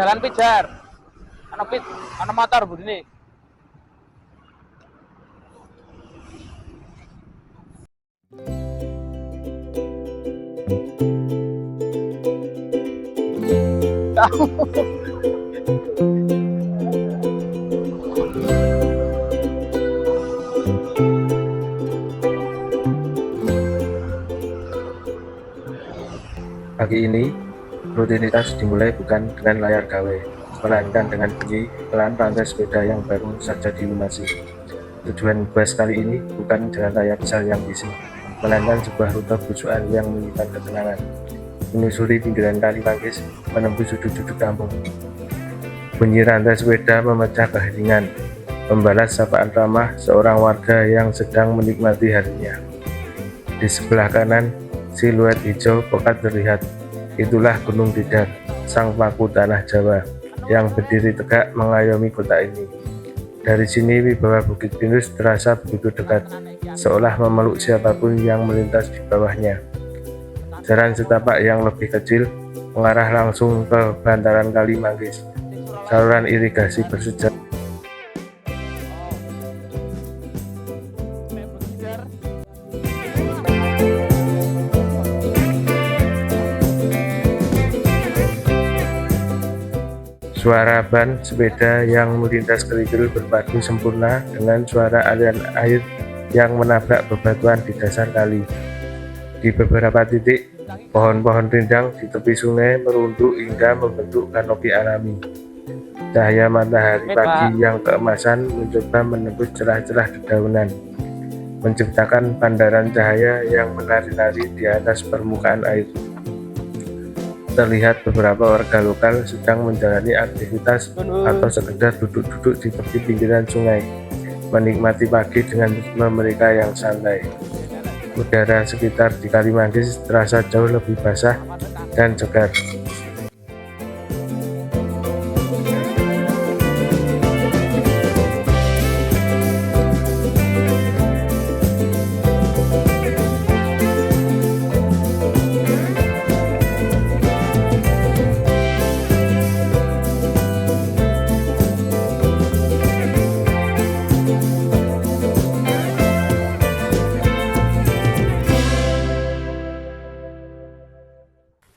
Jalan pijar, ana motor budine. Pagi ini, rutinitas dimulai bukan dengan layar gawe, melainkan dengan bunyi pelan rantai sepeda yang baru saja dilunasi. Tujuan bus kali ini bukan jalan raya besar yang bising, melainkan sebuah rute belusukan yang menyimpan ketenangan, menyusuri pinggiran kali Manggis, menembus sudut-sudut kampung. Bunyi rantai sepeda memecah keheningan, membalas sapaan ramah seorang warga yang sedang menikmati harinya. Di sebelah kanan, siluet hijau pekat terlihat. Itulah Gunung Tidar, sang paku tanah Jawa, yang berdiri tegak mengayomi kota ini. Dari sini wibawa Bukit Pinus terasa begitu dekat, seolah memeluk siapapun yang melintas di bawahnya. Jalan setapak yang lebih kecil mengarah langsung ke bantaran Kali Manggis, saluran irigasi bersejarah. Suara ban sepeda yang melintas kerikil berpadu sempurna dengan suara aliran air yang menabrak bebatuan di dasar kali. Di beberapa titik, pohon-pohon rindang di tepi sungai merunduk hingga membentuk kanopi alami. Cahaya matahari pagi yang keemasan mencoba menembus celah-celah dedaunan, menciptakan pandaran cahaya yang menari-nari di atas permukaan air. Terlihat beberapa warga lokal sedang menjalani aktivitas atau sekedar duduk-duduk di tepi pinggiran sungai, menikmati pagi dengan ritme mereka yang santai. Udara sekitar di Kali Manggis terasa jauh lebih basah dan segar.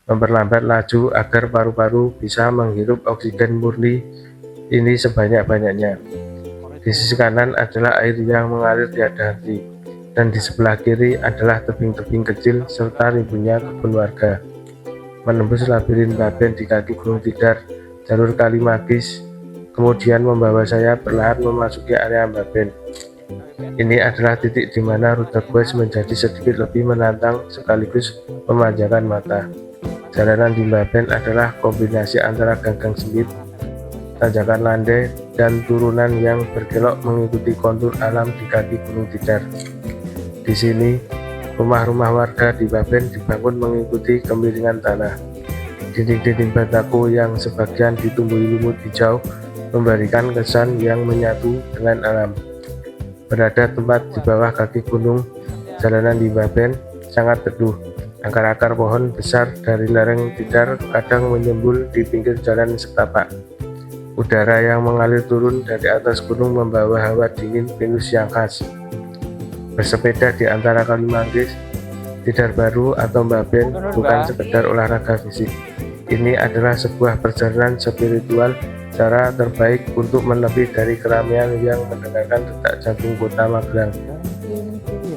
Memperlambat laju agar paru-paru bisa menghirup oksigen murni ini sebanyak-banyaknya. Di sisi kanan adalah air yang mengalir tiada henti, dan di sebelah kiri adalah tebing-tebing kecil serta ribunya kebun warga. Menembus labirin Baben di kaki Gunung Tidar, jalur Kali Manggis kemudian membawa saya perlahan memasuki area Baben. Ini adalah titik di mana rute bus menjadi sedikit lebih menantang sekaligus memanjakan mata. Jalanan di Baben adalah kombinasi antara ganggang sempit, tanjakan landai, dan turunan yang berkelok mengikuti kontur alam di kaki Gunung Tidar. Di sini, rumah-rumah warga di Baben dibangun mengikuti kemiringan tanah. Dinding-dinding bataku yang sebagian ditumbuhi lumut hijau memberikan kesan yang menyatu dengan alam. Berada tepat di bawah kaki gunung, jalanan di Baben sangat teduh. Akar-akar pohon besar dari lereng Tidar kadang menyembul di pinggir jalan setapak. Udara yang mengalir turun dari atas gunung membawa hawa dingin pinus yang khas. Bersepeda di antara Kali Manggis, Tidar Baru atau Baben bukan sekedar olahraga fisik. Ini adalah sebuah perjalanan spiritual, cara terbaik untuk menepi dari keramaian yang mendengarkan detak jantung kota Magelang.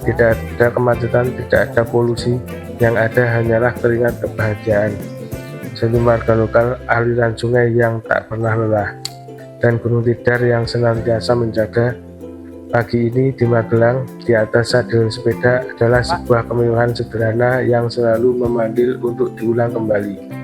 Tidak ada kemacetan, tidak ada polusi, yang ada hanyalah keringat kebahagiaan. Senyum warga lokal, aliran sungai yang tak pernah lelah. dan Gunung Tidar yang senantiasa menjaga. Pagi ini di Magelang, di atas sadel sepeda adalah sebuah kemewahan sederhana yang selalu memanggil untuk diulang kembali.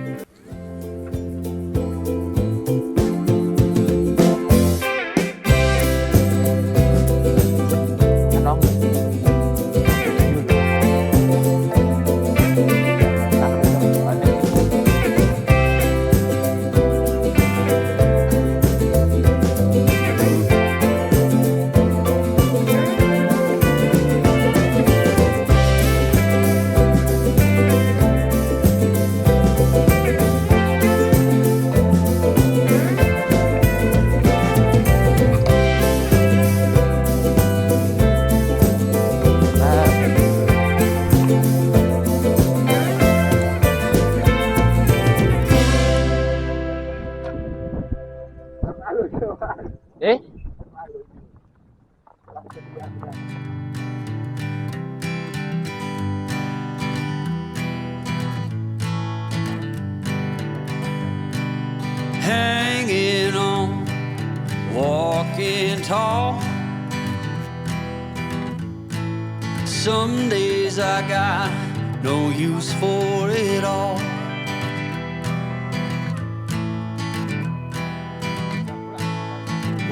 Eh? Hanging on, walking tall. Some days I got no use for it all.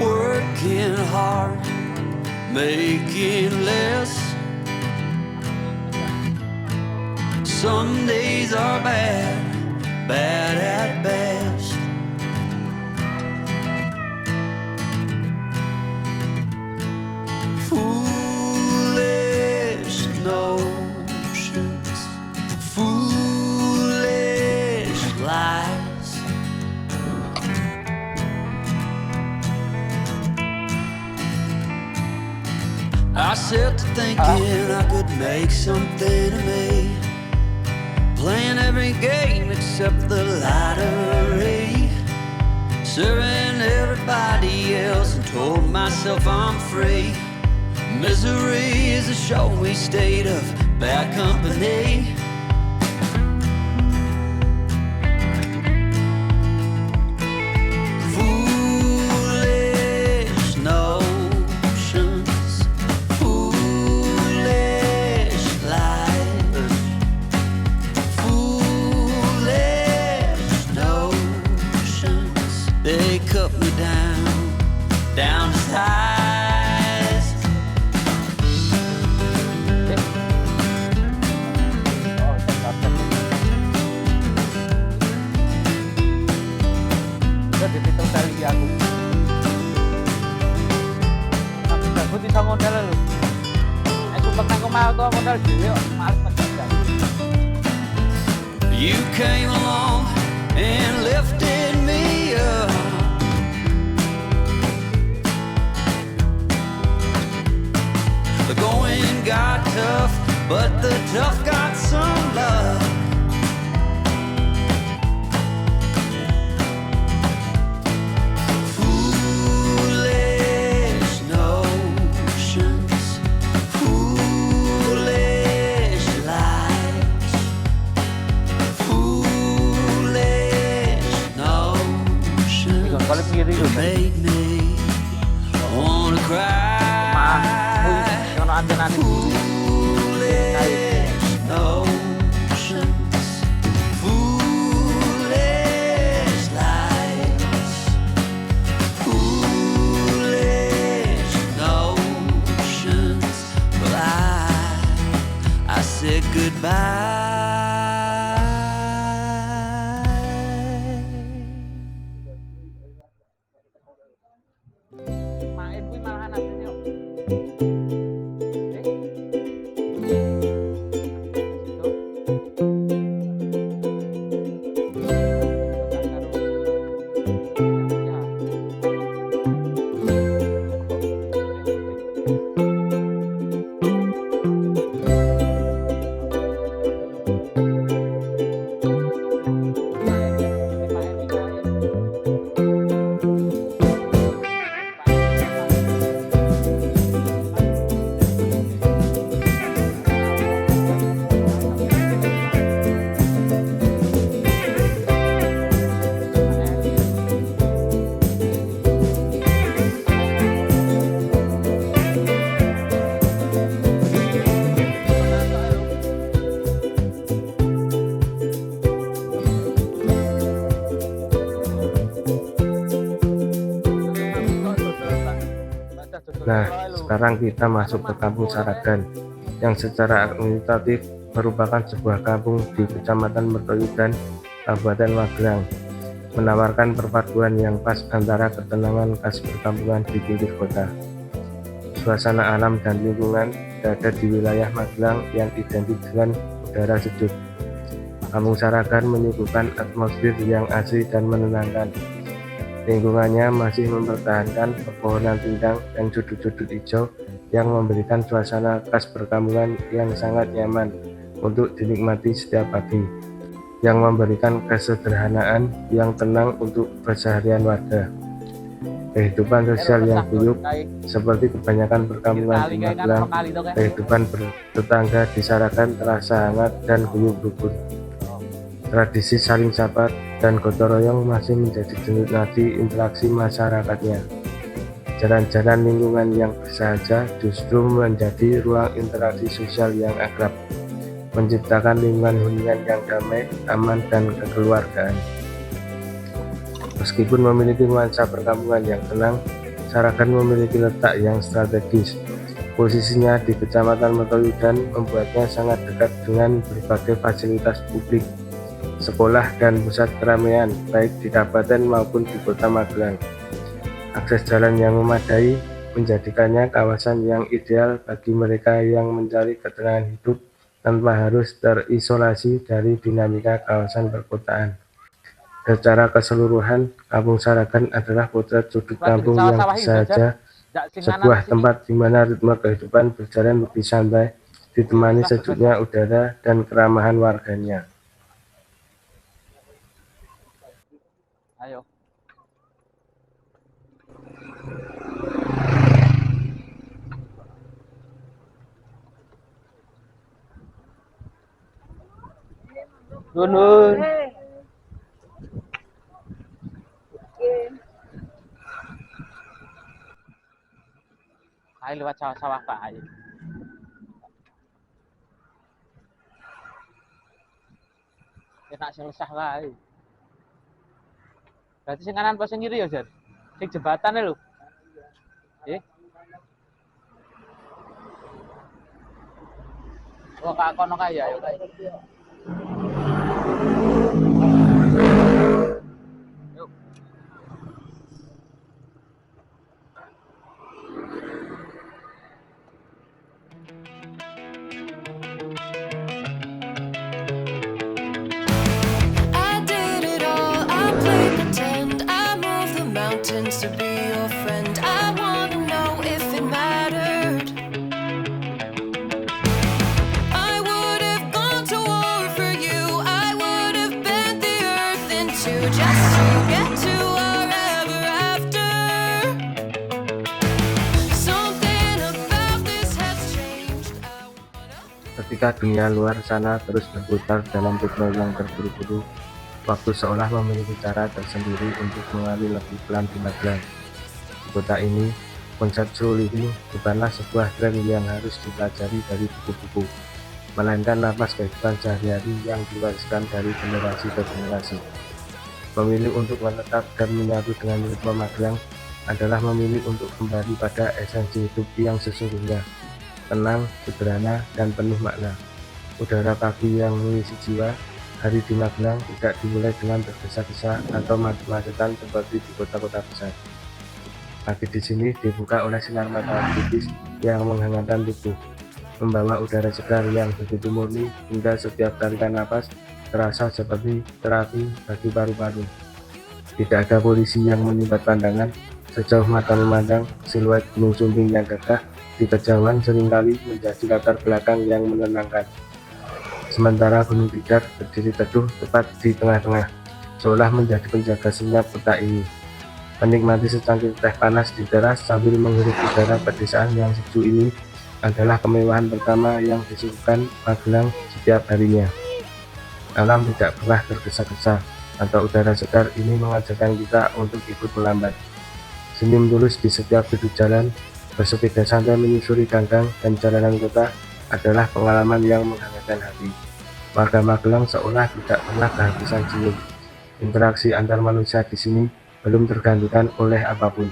Working hard, making less. Some days are bad, bad at best. Foolish notions, foolish lies. I set to thinking I could make something of me, playing every game except the lottery, serving everybody else and told myself I'm free. Misery is a showy state of bad company. Foolish notions, foolish lies, foolish notions. They cut me down to size. Dihitung dari aku. Aku bisa modal lho. Sumpah nang omah aku modal dhewe kok males mendadak. You came along and lifted me up. The going got tough, but the tough got some love. Foolish notions, foolish lies, foolish notions made me wanna cry. Foolish notions, foolish lies, foolish notions. Well, I said goodbye. Main kuwi malahan asline kok. Nah, sekarang kita masuk ke Kampung Saragan yang secara administratif merupakan sebuah kampung di Kecamatan Mertoyudan, Kabupaten Magelang, menawarkan perpaduan yang pas antara ketenangan khas perkampungan di pinggir kota. Suasana alam dan lingkungan berada di wilayah Magelang yang identik dengan udara sejuk. Kampung Saragan menyuguhkan atmosfer yang asri dan menenangkan. Lingkungannya masih mempertahankan pepohonan rindang dan sudut-sudut hijau yang memberikan suasana khas perkampungan yang sangat nyaman untuk dinikmati setiap pagi, yang memberikan kesederhanaan yang tenang untuk keseharian warga. Kehidupan sosial yang guyup seperti kebanyakan perkampungan di Magelang, kehidupan bertetangga di Saragan terasa hangat dan guyup rukun. Tradisi saling sapa dan gotong royong masih menjadi denyut nadi interaksi masyarakatnya. Jalan-jalan lingkungan yang bersahaja justru menjadi ruang interaksi sosial yang akrab, menciptakan lingkungan hunian yang damai, aman, dan kekeluargaan. Meskipun memiliki nuansa perkampungan yang tenang, Saragan memiliki letak yang strategis. Posisinya di Kecamatan Mertoyudan membuatnya sangat dekat dengan berbagai fasilitas publik, sekolah, dan pusat keramaian baik di kabupaten maupun di kota Magelang. Akses jalan yang memadai menjadikannya kawasan yang ideal bagi mereka yang mencari ketenangan hidup tanpa harus terisolasi dari dinamika kawasan perkotaan. Secara keseluruhan, Kampung Saragan adalah potret sudut kampung yang bersahaja, sebuah tempat di mana ritme kehidupan berjalan lebih santai, ditemani sejuknya udara dan keramahan warganya. Ayo. Nun. Ayo lewat sawah-sawah Pak. Ayo. Enak sing sah wae. Berarti sing kanan apa sing kiri ya, Jar? Sing jembatan lho. Nggih. Oh, kak kono kae ya, ayo kae. Yuk. To be your friend, I wanna know if it mattered. I would have gone to war for you. I would have bent the earth in two just to get to our ever after. Something about this has changed. Ketika dunia luar sana terus berputar dalam ritme yang terburu-buru, waktu seolah memiliki cara tersendiri untuk mengalir lebih pelan di Magelang. Di kota ini, konsep slow living bukanlah sebuah tren yang harus dipelajari dari buku-buku, melainkan napas kehidupan sehari-hari yang diwariskan dari generasi ke generasi. Memilih untuk menetap dan menyatu dengan ritme Magelang adalah memilih untuk kembali pada esensi hidup yang sesungguhnya, tenang, sederhana, dan penuh makna. Udara pagi yang mengisi jiwa. Hari di Magelang tidak dimulai dengan tergesa-gesa atau macet-macetan seperti di kota-kota besar. Pagi di sini dibuka oleh sinar matahari tipis yang menghangatkan tubuh, membawa udara segar yang begitu murni hingga setiap tarikan napas terasa seperti terapi bagi paru-paru. Tidak ada polisi yang menyumbat pandangan, sejauh mata memandang siluet Gunung Sumbing yang gagah di kejauhan seringkali menjadi latar belakang yang menenangkan. Sementara Gunung Tidar berdiri teduh tepat di tengah-tengah, seolah menjadi penjaga senyap kota ini. Menikmati secangkir teh panas di teras sambil menghirup udara pedesaan yang sejuk ini adalah kemewahan pertama yang disuguhkan Magelang setiap harinya. Alam tidak pernah tergesa-gesa, atau udara segar ini mengajarkan kita untuk ikut melambat. Senyum tulus di setiap sudut jalan, bersepeda santai menyusuri ganggang dan jalanan kota adalah pengalaman yang menghangatkan hati. Warga Magelang seolah tidak pernah kehabisan senyum. Interaksi antar manusia di sini belum tergantikan oleh apapun.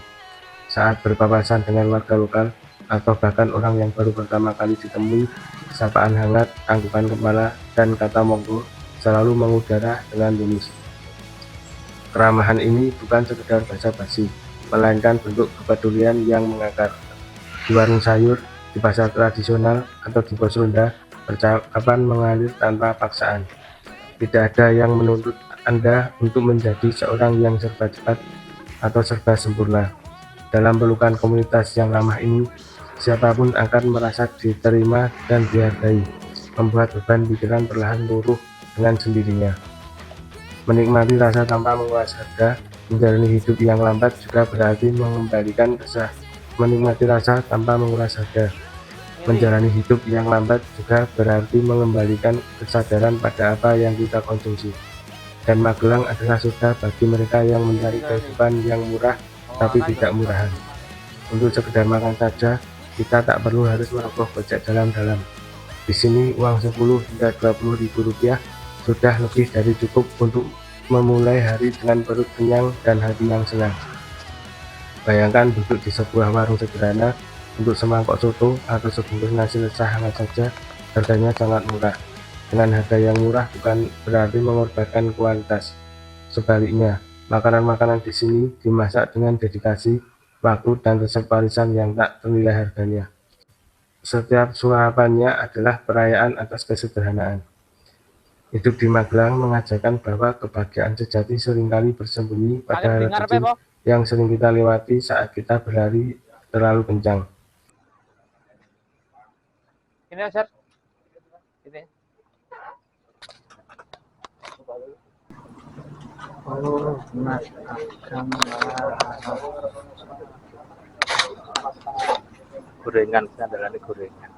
Saat berpapasan dengan warga lokal atau bahkan orang yang baru pertama kali ditemui, sapaan hangat, anggukan kepala, dan kata monggo selalu mengudara dengan tulus. Keramahan ini bukan sekedar basa-basi, melainkan bentuk kepedulian yang mengakar. Di warung sayur, di pasar tradisional, atau di pos ronda, percakapan mengalir tanpa paksaan. Tidak ada yang menuntut Anda untuk menjadi seorang yang serba cepat atau serba sempurna. Dalam pelukan komunitas yang ramah ini, siapapun akan merasa diterima dan dihargai, membuat beban pikiran perlahan luruh dengan sendirinya. Menikmati rasa tanpa menguras harga, menjalani hidup yang lambat juga berarti mengembalikan rasa. Menikmati rasa tanpa menguras harga, menjalani hidup yang lambat juga berarti mengembalikan kesadaran pada apa yang kita konsumsi. Dan Magelang adalah surga bagi mereka yang mencari kehidupan yang murah tapi tidak murahan. Untuk sekedar makan saja, kita tak perlu harus merogoh kocek dalam-dalam. Di sini uang 10 hingga 20 ribu rupiah sudah lebih dari cukup untuk memulai hari dengan perut kenyang dan hati yang senang. Bayangkan duduk di sebuah warung sederhana, untuk semangkok soto atau sebungkus nasi lezat hangat saja, harganya sangat murah. Dengan harga yang murah bukan berarti mengorbankan kualitas. Sebaliknya, makanan-makanan di sini dimasak dengan dedikasi, waktu, dan resep warisan yang tak ternilai harganya. Setiap suapannya adalah perayaan atas kesederhanaan. Hidup di Magelang mengajarkan bahwa kebahagiaan sejati seringkali bersembunyi pada hal kecil yang sering kita lewati saat kita berlari terlalu kencang. Ini Sir. Ini. Oh, Mas Agam. Gorengan, andalan gorengan.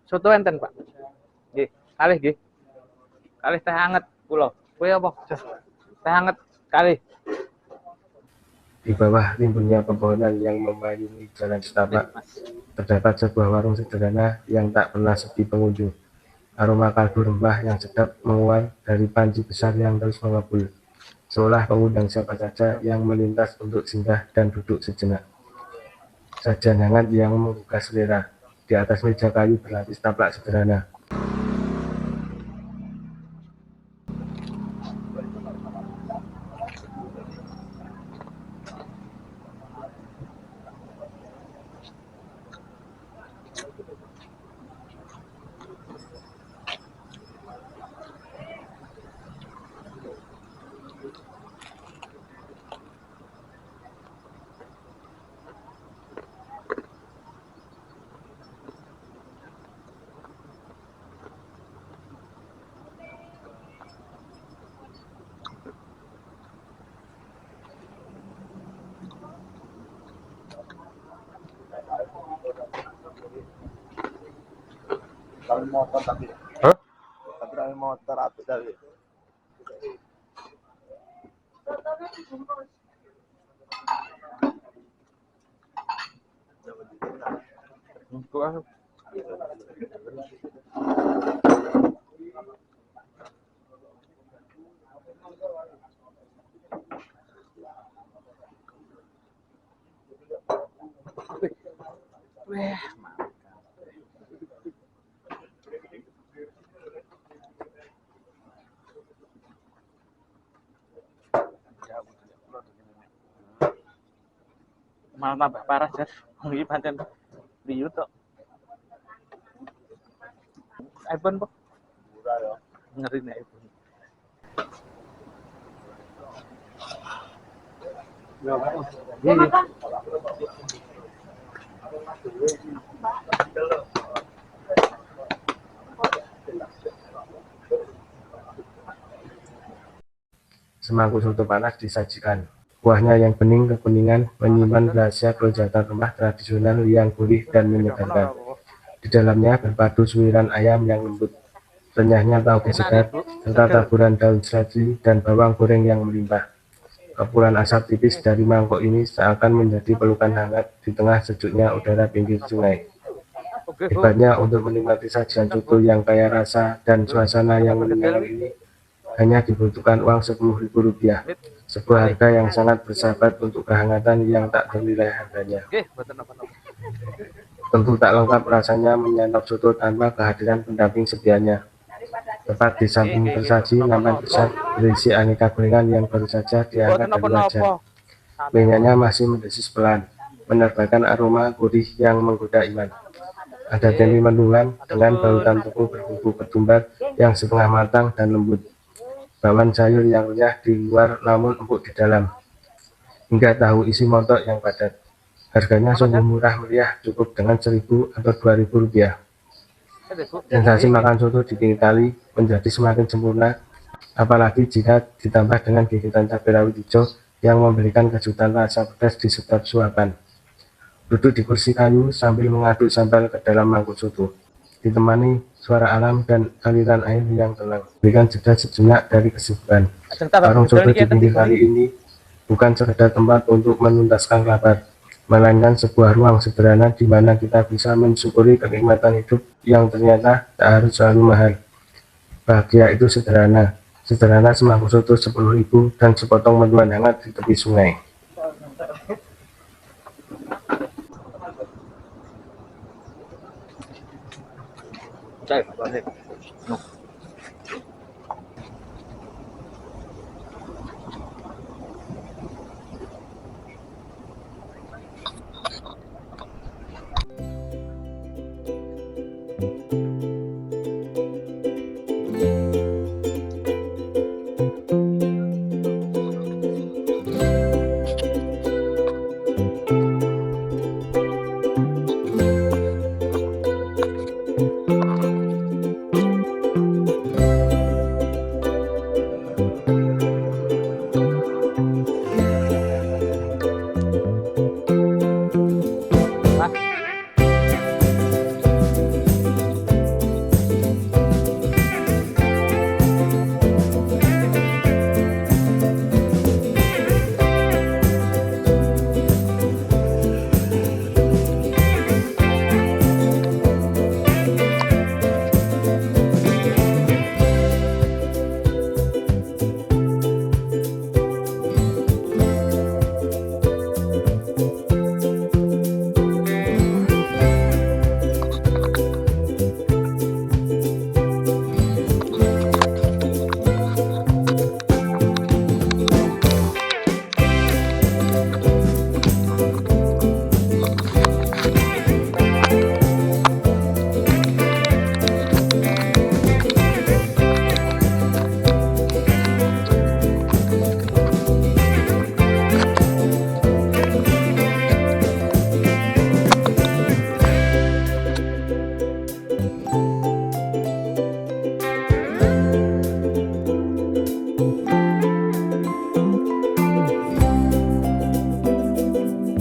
Soto enten, Pak. Nggih, kalih nggih. Kalih teh hangat kula. Kuwi apa? Teh hangat kalih. Di bawah rimbunnya pepohonan yang memayungi jalan setapak, terdapat sebuah warung sederhana yang tak pernah sepi pengunjung. Aroma kaldu rempah yang sedap menguat dari panci besar yang terus mengepul, seolah mengundang siapa saja yang melintas untuk singgah dan duduk sejenak. Sajian hangat yang menggugah selera, di atas meja kayu berlapis taplak sederhana. Motor tapi Hah? tapi motor atau dari Malah tambah parah, Jar. Iki pancen riut tok. iPhone, Pak. murah ya. Ngeri nih iPhone. Semangkuk soto panas disajikan. Kuahnya yang bening kekuningan menyimpan rahasia kelezatan rumah tradisional yang gurih dan menyegarkan. Di dalamnya berpadu suiran ayam yang lembut, renyahnya tauge segar, serta taburan daun seledri dan bawang goreng yang melimpah. Kepulan asap tipis dari mangkok ini seakan menjadi pelukan hangat di tengah sejuknya udara pinggir sungai. Hebatnya, untuk menikmati sajian soto yang kaya rasa dan suasana yang menyenangkan ini hanya dibutuhkan uang 10.000 rupiah. sebuah harga yang sangat bersahabat untuk kehangatan yang tak ternilai harganya. Oke, mboten napa-napa. Tentu tak lengkap rasanya menyantap soto tanpa kehadiran pendamping sedianya. Tepat di samping tersaji, nampan besar berisi aneka gorengan yang baru saja diangkat Mboten dari wajan. napa-napa. Minyaknya masih mendesis pelan, menerbangkan aroma gurih yang menggoda iman. Ada tempe mendoan dengan balutan tepung berbumbu ketumbar yang setengah matang dan lembut. Bakwan sayur yang renyah di luar namun empuk di dalam. Hingga tahu isi montok yang padat. Harganya sungguh murah meriah, cukup dengan 1.000 atau 2.000 rupiah. Sensasi makan soto di pinggir kali menjadi semakin sempurna, apalagi jika ditambah dengan gigitan cabai rawit hijau yang memberikan kejutan rasa pedas di setiap suapan. Duduk di kursi kayu sambil mengaduk sambal ke dalam mangkuk soto, ditemani suara alam dan aliran air yang tenang, berikan jeda sejenak dari kesibukan. Warung soto di pinggir kali ini bukan sekedar tempat untuk menuntaskan lapar, melainkan sebuah ruang sederhana di mana kita bisa mensyukuri kenikmatan hidup yang ternyata tak harus selalu mahal. Bahagia itu sederhana semangkuk soto 10.000 dan sepotong mendoan hangat di tepi sungai. Cai, balik.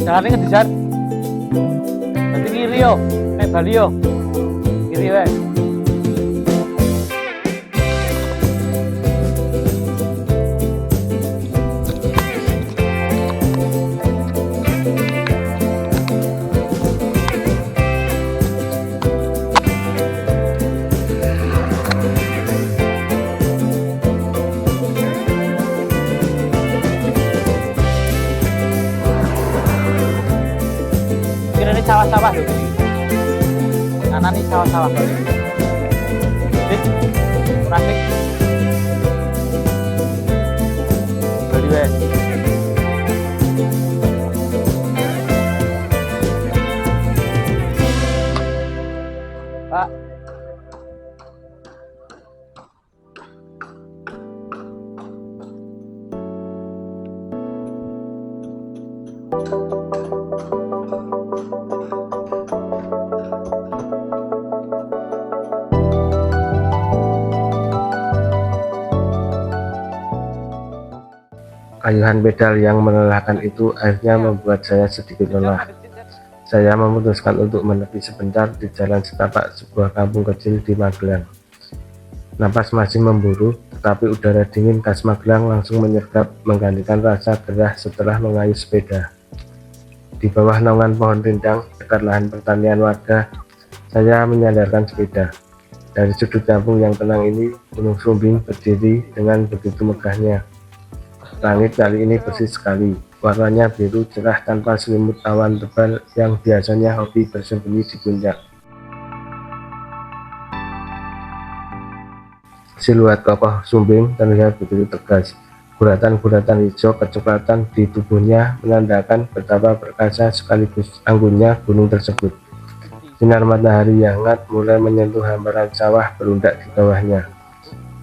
Jalannya ngejar. Nanti kiri yo, naik Bali yo. Kiri wae. Sawah-sawah loh. Kanan nih sawah-sawah Bali. Dik, trafik. Bali wae. Pak. Ayuhan pedal yang melelahkan itu akhirnya membuat saya sedikit lelah. Saya memutuskan untuk menepi sebentar di jalan setapak sebuah kampung kecil di Magelang. Napas masih memburu, tetapi udara dingin khas Magelang langsung menyergap menggantikan rasa gerah setelah mengayuh sepeda. Di bawah naungan pohon rindang dekat lahan pertanian warga, saya menyandarkan sepeda. Dari sudut kampung yang tenang ini, Gunung Sumbing berdiri dengan begitu megahnya. Langit kali ini bersih sekali, warnanya biru cerah tanpa selimut awan tebal yang biasanya hobi bersembunyi di puncak. Siluet kokoh Sumbing terlihat begitu tegas. Guratan-guratan hijau kecoklatan di tubuhnya menandakan betapa perkasa sekaligus anggunnya gunung tersebut. Sinar matahari yang hangat mulai menyentuh hamparan sawah berundak di bawahnya.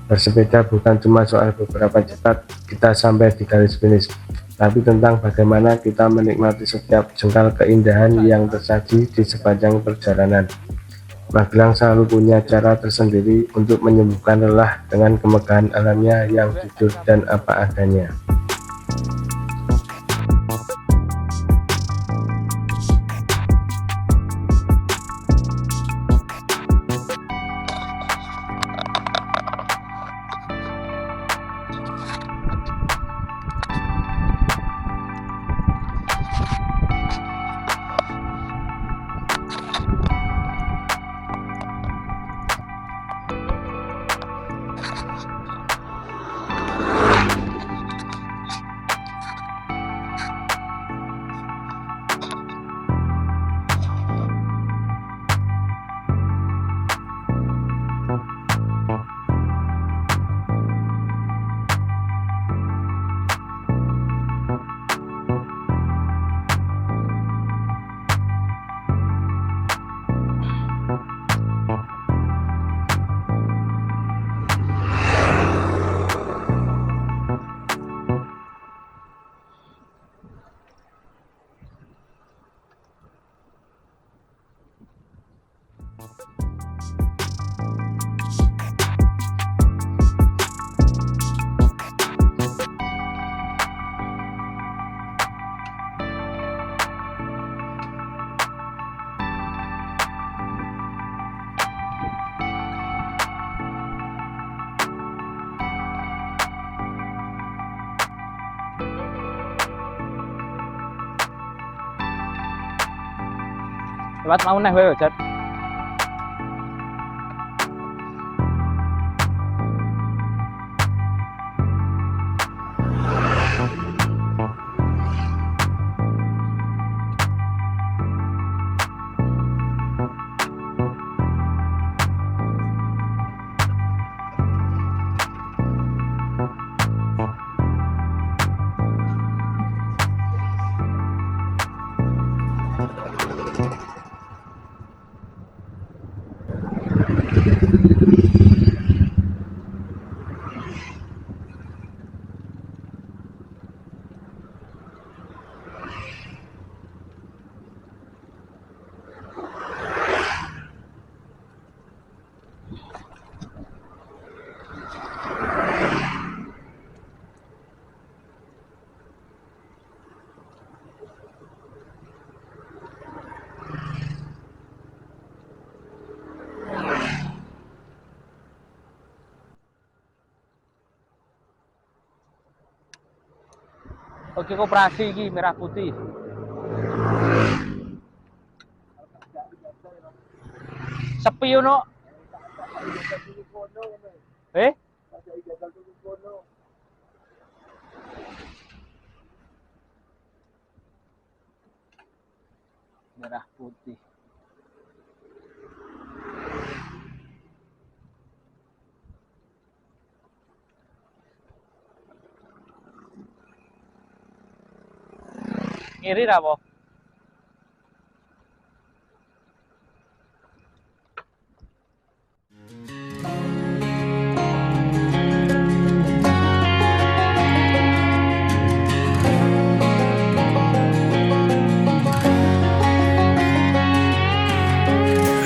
Bersepeda bukan cuma soal beberapa cepat kita sampai di garis finish, tapi tentang bagaimana kita menikmati setiap jengkal keindahan yang tersaji di sepanjang perjalanan. Magelang selalu punya cara tersendiri untuk menyembuhkan lelah dengan kemegahan alamnya yang jujur dan apa adanya. Lewat mau neh wae, Jat. Oke, koperasi iki merah putih. Sepi ono. Merah putih. Ngiri ra, Po?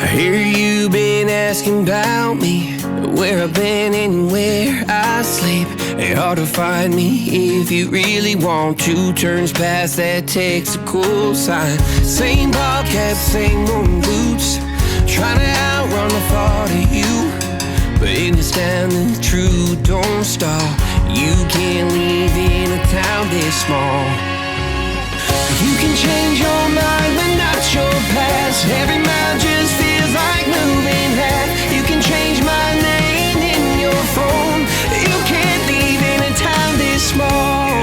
I hear you been asking about me, where I've been and where I sleep. It's hard to find me if you really want to. Turns past that tactical sign. Same bobcat, same moon boots, trying to outrun the thought of you. But in this town the truth don't stop. You can't live in a town this small. You can change your mind but not your past. Every mile just feels like moving half. You can change my name in your phone. You can't leave in a town this small.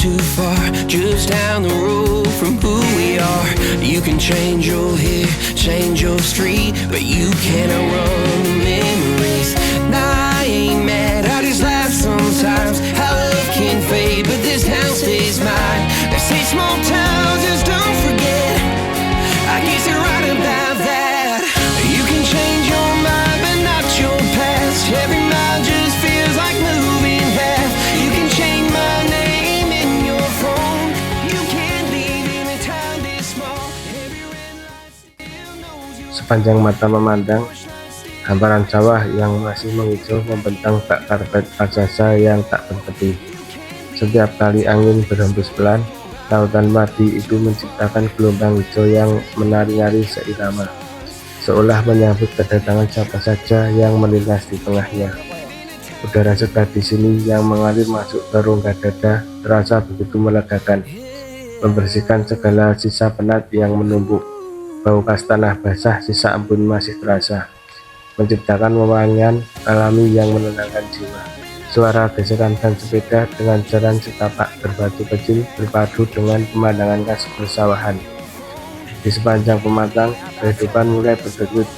too far, just down the road from who we are. You can change your hair, change your street, but you cannot run the memories. Nah, I ain't mad, I just laugh sometimes. How love can fade, but this town stays mine. They say small towns just don't forget. I guess you're right about that. You can change your mind, but not your past. Every mile just feels like moving half. You can change my name in your phone. You can't leave in a town this small. Every red light still knows you. Sepanjang mata memandang, hamparan sawah yang masih menghijau membentang bak karpet raksasa yang tak bertepi. Setiap kali angin berhembus pelan, lautan padi itu menciptakan gelombang hijau yang menari-nari seirama, seolah menyambut kedatangan siapa saja yang melintas di tengahnya. Udara segar di sini yang mengalir masuk ke rongga dada terasa begitu melegakan, membersihkan segala sisa penat yang menumpuk. Bau khas tanah basah sisa embun masih terasa, menciptakan wewangian alami yang menenangkan jiwa. Suara gesekan ban sepeda dengan jalan setapak berbatu kecil berpadu dengan pemandangan khas persawahan. Di sepanjang pematang, kehidupan mulai berdenyut.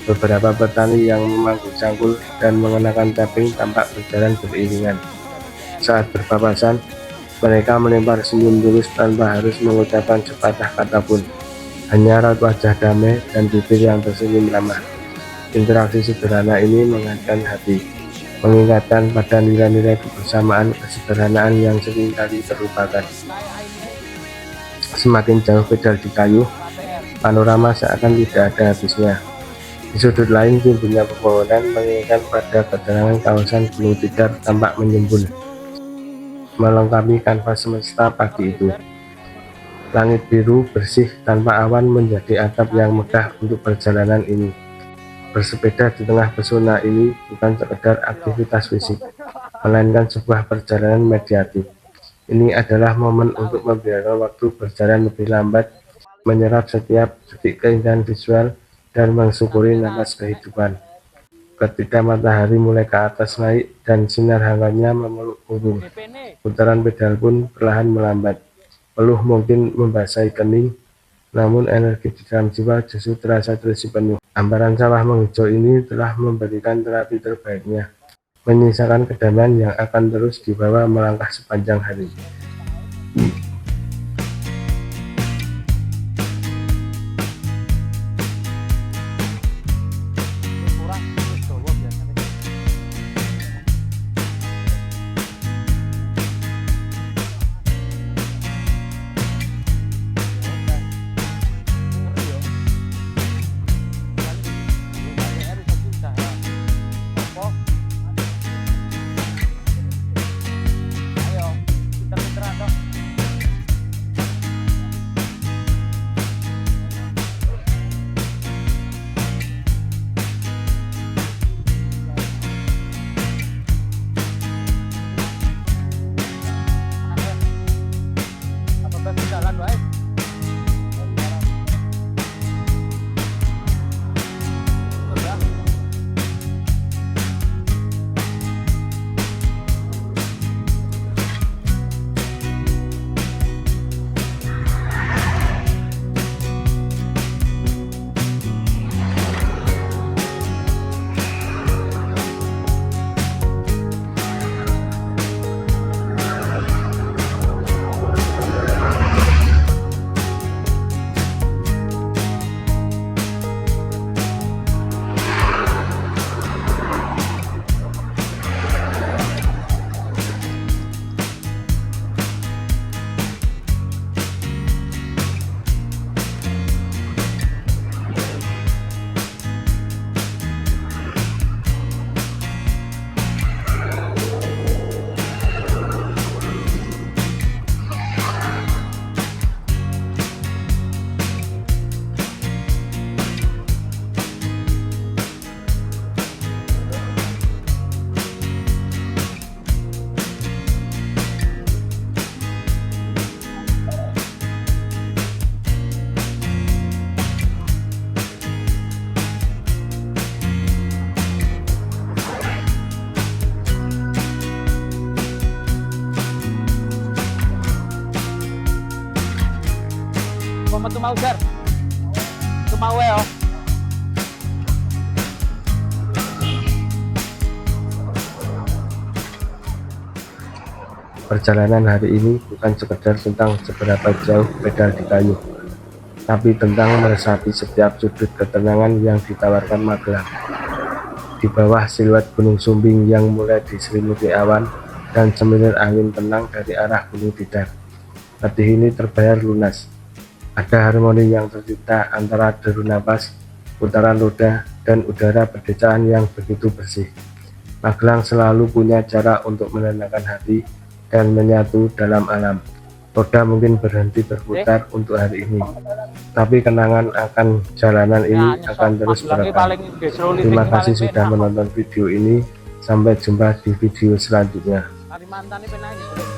Beberapa petani yang memangku cangkul dan mengenakan caping tampak berjalan beriringan. Saat berpapasan, mereka melempar senyum tulus tanpa harus mengucapkan sepatah kata pun. Hanya raut wajah damai dan bibir yang tersenyum ramah. Interaksi sederhana ini menghangatkan hati, mengingatkan pada nilai-nilai kebersamaan, kesederhanaan yang seringkali terlupakan. Semakin jauh pedal dikayuh, panorama seakan tidak ada habisnya. Di sudut lain, tumbuhnya pepohonan mengingatkan pada keterangan kawasan Gunung Tidar tampak menyembul, melengkapi kanvas semesta pagi itu. Langit biru bersih tanpa awan menjadi atap yang megah untuk perjalanan ini. Bersepeda di tengah pesona ini bukan sekedar aktivitas fisik, melainkan sebuah perjalanan mediatif. Ini adalah momen untuk membiarkan waktu berjalan lebih lambat, menyerap setiap detik keindahan visual, dan mensyukuri nafas kehidupan. Ketika matahari mulai ke atas naik dan sinar hangatnya memeluk punggung, putaran pedal pun perlahan melambat. Peluh mungkin membasahi kening, namun energi di dalam jiwa justru terasa terisi penuh. Hamparan sawah menghijau ini telah memberikan terapi terbaiknya, menyisakan kedamaian yang akan terus dibawa melangkah sepanjang hari. metu mau jar. Metu mau ya. Perjalanan hari ini bukan sekedar tentang seberapa jauh pedal di kayu, tapi tentang meresapi setiap sudut ketenangan yang ditawarkan Magelang. Di bawah siluet Gunung Sumbing yang mulai diselimuti awan dan semilir angin tenang dari arah Gunung Tidar, letih ini terbayar lunas. Ada harmoni yang tercipta antara deru napas, putaran roda, dan udara pedesaan yang begitu bersih. Magelang selalu punya cara untuk menenangkan hati dan menyatu dalam alam. Roda mungkin berhenti berputar untuk hari ini, tapi kenangan akan jalanan ini akan terus merekam. Terima kasih sudah menonton video ini. Sampai jumpa di video selanjutnya. Kalimantan ini penanya.